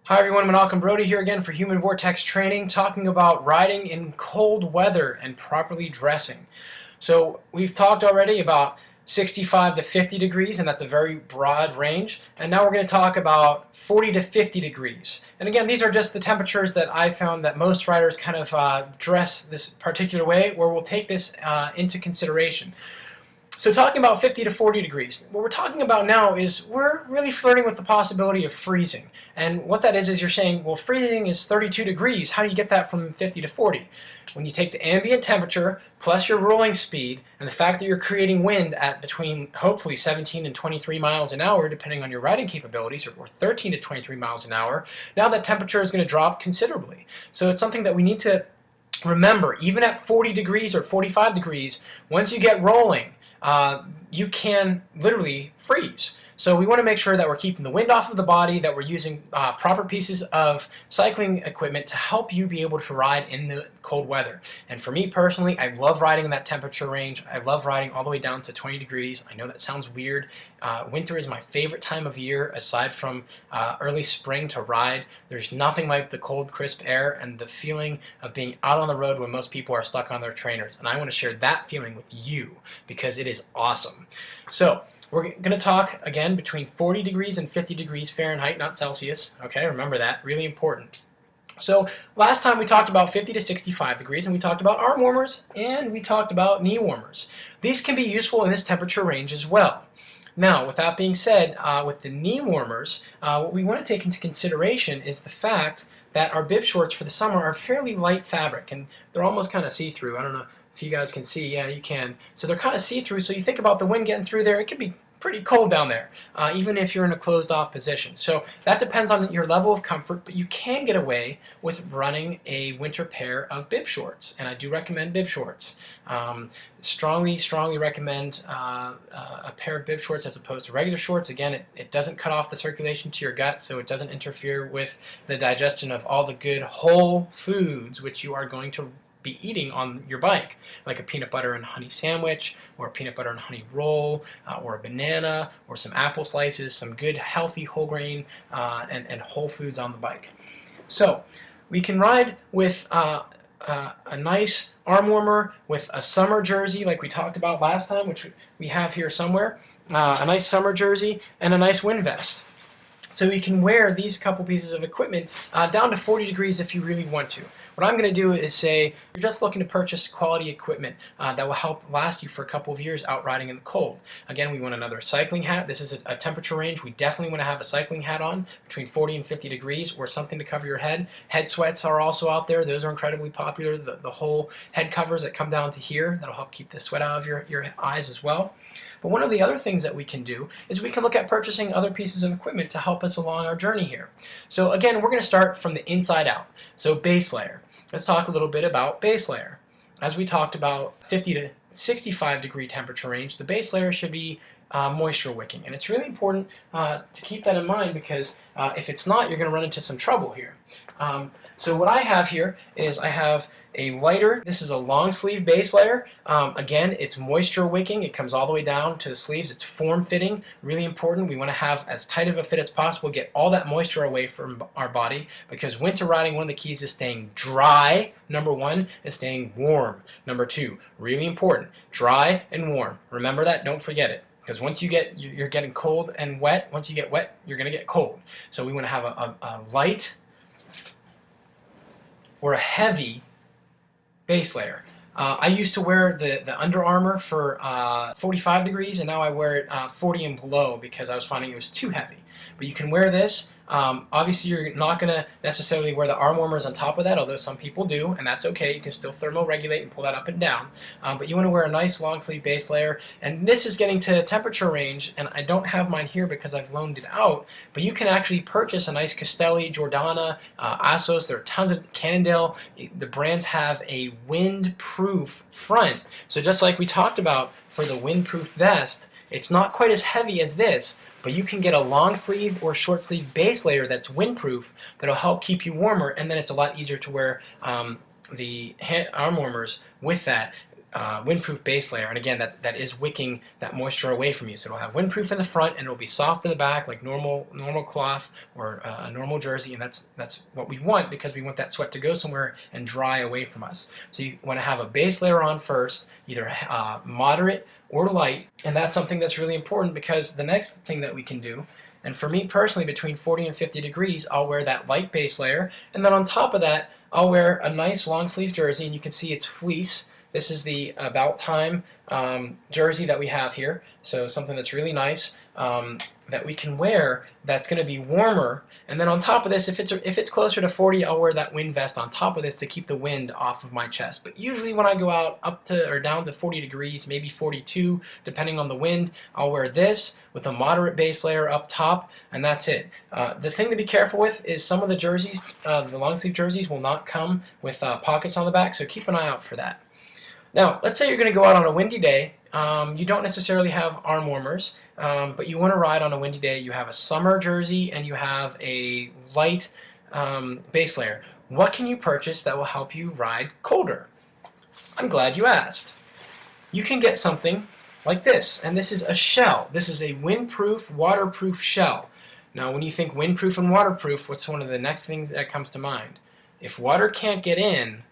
Hi everyone, Malcolm Brody here again for Human Vortex Training, talking about riding in cold weather and properly dressing. So we've talked already about 65 to 50 degrees, and that's a very broad range. And now we're going to talk about 40 to 50 degrees. And again, these are just the temperatures that I found that most riders kind of dress this particular way, where we'll take this into consideration. So talking about 50 to 40 degrees, what we're talking about now is we're really flirting with the possibility of freezing. And what that is you're saying, well, freezing is 32 degrees. How do you get that from 50 to 40? When you take the ambient temperature plus your rolling speed and the fact that you're creating wind at between hopefully 17 and 23 miles an hour, depending on your riding capabilities, or 13 to 23 miles an hour, now that temperature is going to drop considerably. So it's something that we need to remember. Even at 40 degrees or 45 degrees, once you get rolling, you can literally freeze. So we want to make sure that we're keeping the wind off of the body, that we're using proper pieces of cycling equipment to help you be able to ride in the cold weather. And for me personally, I love riding in that temperature range. I love riding all the way down to 20 degrees. I know that sounds weird. Winter is my favorite time of year, aside from early spring, to ride. There's nothing like the cold, crisp air and the feeling of being out on the road when most people are stuck on their trainers. And I want to share that feeling with you because it is awesome. So we're going to talk again between 40 degrees and 50 degrees Fahrenheit, not Celsius. Okay, remember that, really important. So last time we talked about 50 to 65 degrees, and we talked about arm warmers, and we talked about knee warmers. These can be useful in this temperature range as well. Now, with that being said, with the knee warmers, what we want to take into consideration is the fact that our bib shorts for the summer are fairly light fabric, and they're almost kind of see-through. I don't know if you guys can see. Yeah, you can. So they're kind of see-through, so you think about the wind getting through there, it can be pretty cold down there, even if you're in a closed-off position. So that depends on your level of comfort, but you can get away with running a winter pair of bib shorts, and I do recommend bib shorts. Strongly recommend a pair of bib shorts as opposed to regular shorts. Again, it doesn't cut off the circulation to your gut, so it doesn't interfere with the digestion of all the good whole foods which you are going to be eating on your bike, like a peanut butter and honey sandwich, or a peanut butter and honey roll, or a banana, or some apple slices, some good healthy whole grain and whole foods on the bike. So we can ride with a nice arm warmer, with a summer jersey like we talked about last time, which we have here somewhere, a nice summer jersey, and a nice wind vest. So you can wear these couple pieces of equipment down to 40 degrees if you really want to. What I'm going to do is say you're just looking to purchase quality equipment that will help last you for a couple of years out riding in the cold. Again, we want another cycling hat. This is a temperature range. We definitely want to have a cycling hat on between 40 and 50 degrees, or something to cover your head. Head sweats are also out there. Those are incredibly popular. The whole head covers that come down to here, that'll help keep the sweat out of your eyes as well. But one of the other things that we can do is we can look at purchasing other pieces of equipment to help us along our journey here. So again, we're going to start from the inside out. So base layer. Let's talk a little bit about base layer. As we talked about 50 to 65 degree temperature range, the base layer should be moisture wicking. And it's really important to keep that in mind, because if it's not, you're going to run into some trouble here. So what I have here is I have a lighter, this is a long sleeve base layer. Again, it's moisture wicking. It comes all the way down to the sleeves. It's form fitting, really important. We want to have as tight of a fit as possible, get all that moisture away from our body, because winter riding, one of the keys is staying dry. Number one is staying warm. Number two, really important, dry and warm. Remember that, don't forget it. Because once you're getting cold and wet, once you get wet, you're going to get cold. So we want to have a light or a heavy base layer. I used to wear the Under Armour for 45 degrees, and now I wear it 40 and below because I was finding it was too heavy. But you can wear this. Obviously, you're not going to necessarily wear the arm warmers on top of that, although some people do, and that's okay. You can still thermoregulate and pull that up and down. But you want to wear a nice long sleeve base layer, and this is getting to temperature range, and I don't have mine here because I've loaned it out, but you can actually purchase a nice Castelli, Jordana, Assos. There are tons of Cannondale. The brands have a windproof front. So just like we talked about for the windproof vest, it's not quite as heavy as this, but you can get a long sleeve or short sleeve base layer that's windproof that'll help keep you warmer, and then it's a lot easier to wear the arm warmers with that. windproof base layer, and again, that is wicking that moisture away from you. So it'll have windproof in the front, and it'll be soft in the back, like normal cloth or a normal jersey, and that's what we want, because we want that sweat to go somewhere and dry away from us. So you want to have a base layer on first, either moderate or light, and that's something that's really important, because the next thing that we can do, and for me personally, between 40 and 50 degrees, I'll wear that light base layer, and then on top of that, I'll wear a nice long sleeve jersey, and you can see it's fleece. This is the About Time jersey that we have here, so something that's really nice that we can wear that's going to be warmer. And then on top of this, if it's closer to 40, I'll wear that wind vest on top of this to keep the wind off of my chest. But usually when I go out up to or down to 40 degrees, maybe 42, depending on the wind, I'll wear this with a moderate base layer up top, and that's it. The thing to be careful with is some of the jerseys, the long sleeve jerseys, will not come with pockets on the back, so keep an eye out for that. Now, let's say you're going to go out on a windy day. You don't necessarily have arm warmers, but you want to ride on a windy day. You have a summer jersey and you have a light base layer. What can you purchase that will help you ride colder? I'm glad you asked. You can get something like this, and this is a shell. This is a windproof, waterproof shell. Now, when you think windproof and waterproof, what's one of the next things that comes to mind? If water can't get in,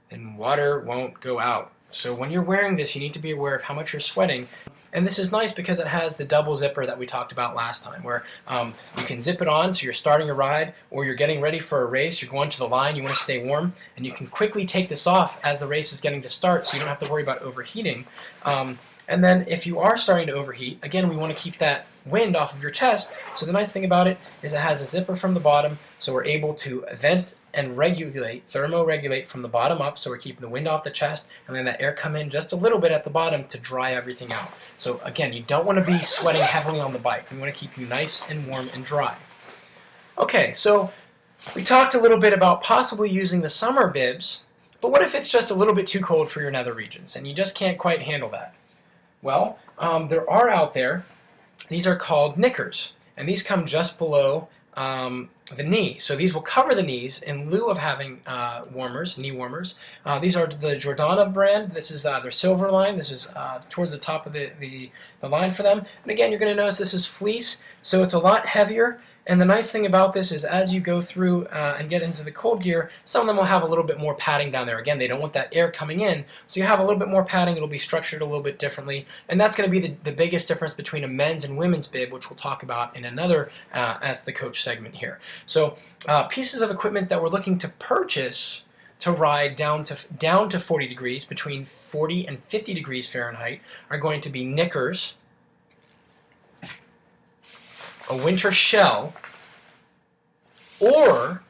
then water won't go out. So when you're wearing this, you need to be aware of how much you're sweating. And this is nice because it has the double zipper that we talked about last time, where you can zip it on, so you're starting a ride or you're getting ready for a race, you're going to the line, you want to stay warm, and you can quickly take this off as the race is getting to start, so you don't have to worry about overheating. And then if you are starting to overheat, again, we want to keep that wind off of your chest. So the nice thing about it is it has a zipper from the bottom, so we're able to vent and regulate, thermoregulate from the bottom up, so we're keeping the wind off the chest, and then that air come in just a little bit at the bottom to dry everything out. So again, you don't want to be sweating heavily on the bike. We want to keep you nice and warm and dry. Okay, so we talked a little bit about possibly using the summer bibs, but what if it's just a little bit too cold for your nether regions and you just can't quite handle that? Well, there are out there, these are called knickers, and these come just below the knee. So these will cover the knees in lieu of having warmers, knee warmers. These are the Jordana brand. This is their silver line. This is towards the top of the line for them. And again, you're going to notice this is fleece, so it's a lot heavier. And the nice thing about this is as you go through and get into the cold gear, some of them will have a little bit more padding down there. Again, they don't want that air coming in, so you have a little bit more padding. It'll be structured a little bit differently, and that's going to be the biggest difference between a men's and women's bib, which we'll talk about in another Ask the Coach segment here. So pieces of equipment that we're looking to purchase to ride down to 40 degrees, between 40 and 50 degrees Fahrenheit, are going to be knickers, a winter shell, or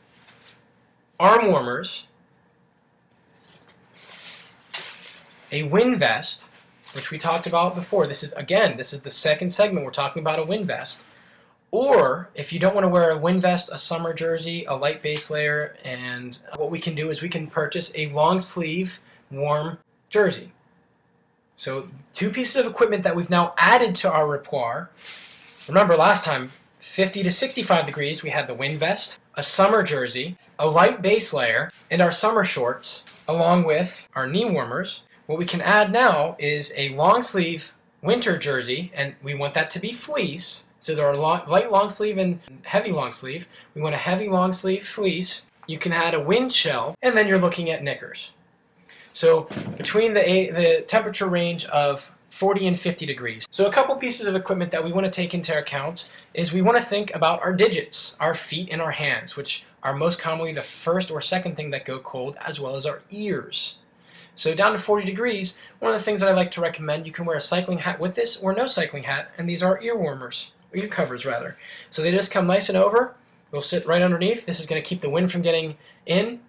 arm warmers, a wind vest, which we talked about before. This is the second segment. We're talking about a wind vest. Or if you don't want to wear a wind vest, a summer jersey, a light base layer, and what we can do is we can purchase a long sleeve warm jersey. So two pieces of equipment that we've now added to our repertoire. Remember last time, 50 to 65 degrees, we had the wind vest, a summer jersey, a light base layer, and our summer shorts, along with our knee warmers. What we can add now is a long sleeve winter jersey, and we want that to be fleece. So there are light long sleeve and heavy long sleeve. We want a heavy long sleeve fleece. You can add a wind shell, and then you're looking at knickers. So between the temperature range of 40 and 50 degrees. So a couple pieces of equipment that we want to take into account is we want to think about our digits, our feet and our hands, which are most commonly the first or second thing that go cold, as well as our ears. So down to 40 degrees, one of the things that I like to recommend, you can wear a cycling hat with this or no cycling hat, and these are ear warmers, or ear covers rather. So they just come nice and over, they'll sit right underneath. This is going to keep the wind from getting in.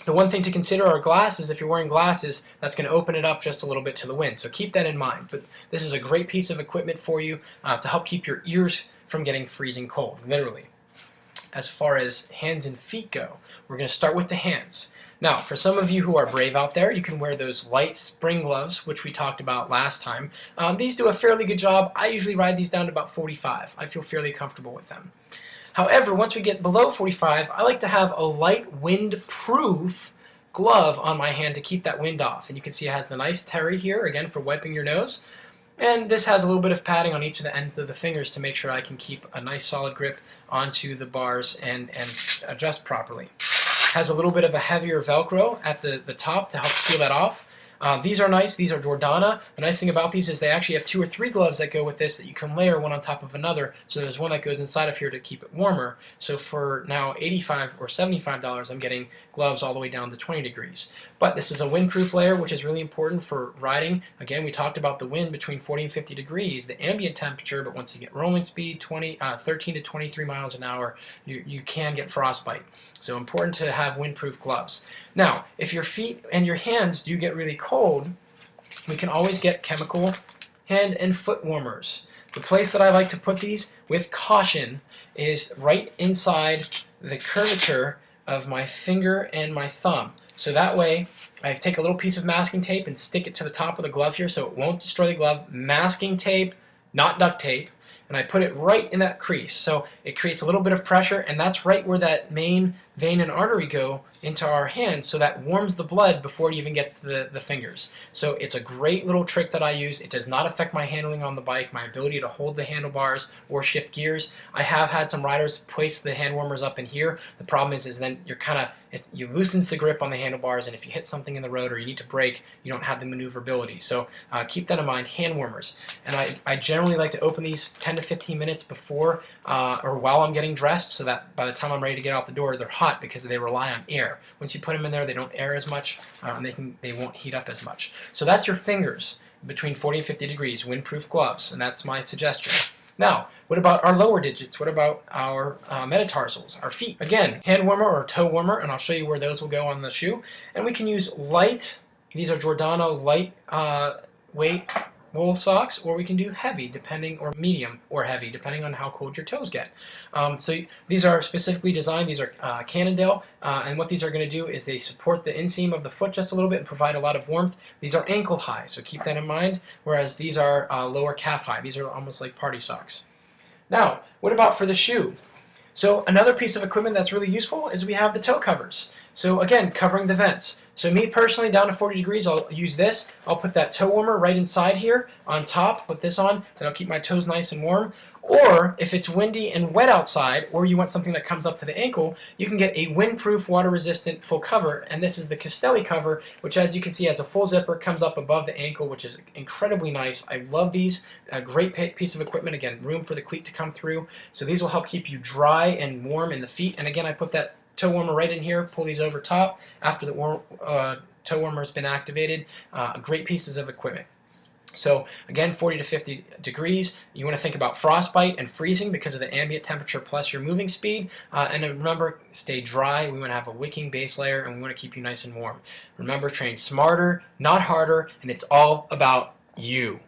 The one thing to consider are glasses. If you're wearing glasses, that's going to open it up just a little bit to the wind. So keep that in mind. But this is a great piece of equipment for you to help keep your ears from getting freezing cold, literally. As far as hands and feet go, we're going to start with the hands. Now, for some of you who are brave out there, you can wear those light spring gloves, which we talked about last time. These do a fairly good job. I usually ride these down to about 45. I feel fairly comfortable with them. However, once we get below 45, I like to have a light wind-proof glove on my hand to keep that wind off. And you can see it has the nice terry here, again, for wiping your nose. And this has a little bit of padding on each of the ends of the fingers to make sure I can keep a nice solid grip onto the bars and adjust properly. Has a little bit of a heavier Velcro at the top to help seal that off. These are nice. These are Jordana. The nice thing about these is they actually have 2 or 3 gloves that go with this that you can layer one on top of another. So there's one that goes inside of here to keep it warmer. So for now $85 or $75, I'm getting gloves all the way down to 20 degrees. But this is a windproof layer, which is really important for riding. Again, we talked about the wind between 40 and 50 degrees, the ambient temperature, but once you get rolling speed, 13 to 23 miles an hour, you can get frostbite. So important to have windproof gloves. Now, if your feet and your hands do get really cold, we can always get chemical hand and foot warmers. The place that I like to put these with caution is right inside the curvature of my finger and my thumb. So that way, I take a little piece of masking tape and stick it to the top of the glove here so it won't destroy the glove. Masking tape, not duct tape. And I put it right in that crease. So it creates a little bit of pressure, and that's right where that main vein and artery go into our hands, so that warms the blood before it even gets to the fingers. So it's a great little trick that I use. It does not affect my handling on the bike, my ability to hold the handlebars or shift gears. I have had some riders place the hand warmers up in here. The problem is then you're you loosens the grip on the handlebars, and if you hit something in the road or you need to brake, you don't have the maneuverability. So keep that in mind, hand warmers. And I generally like to open these 10 to 15 minutes before or while I'm getting dressed, so that by the time I'm ready to get out the door, they're hot because they rely on air. Once you put them in there, they don't air as much, and they won't heat up as much. So that's your fingers between 40 and 50 degrees, windproof gloves, and that's my suggestion. Now, what about our lower digits? What about our metatarsals, our feet? Again, hand warmer or toe warmer, and I'll show you where those will go on the shoe. And we can use light, these are Giordano light weight wool socks, or we can do heavy, or medium or heavy, depending on how cold your toes get. So these are specifically designed, these are Cannondale, and what these are going to do is they support the inseam of the foot just a little bit and provide a lot of warmth. These are ankle high, so keep that in mind, whereas these are lower calf high. These are almost like party socks. Now, what about for the shoe? So another piece of equipment that's really useful is we have the toe covers. So again, covering the vents. So me personally, down to 40 degrees, I'll use this. I'll put that toe warmer right inside here on top, put this on, then I'll keep my toes nice and warm. Or if it's windy and wet outside, or you want something that comes up to the ankle, you can get a windproof, water-resistant full cover, and this is the Castelli cover, which as you can see has a full zipper, comes up above the ankle, which is incredibly nice. I love these. A great piece of equipment. Again, room for the cleat to come through. So these will help keep you dry and warm in the feet. And again, I put that toe warmer right in here, pull these over top after the toe warmer has been activated. Great pieces of equipment. So again, 40 to 50 degrees. You want to think about frostbite and freezing because of the ambient temperature plus your moving speed. And remember, stay dry. We want to have a wicking base layer, and we want to keep you nice and warm. Remember, train smarter, not harder, and it's all about you.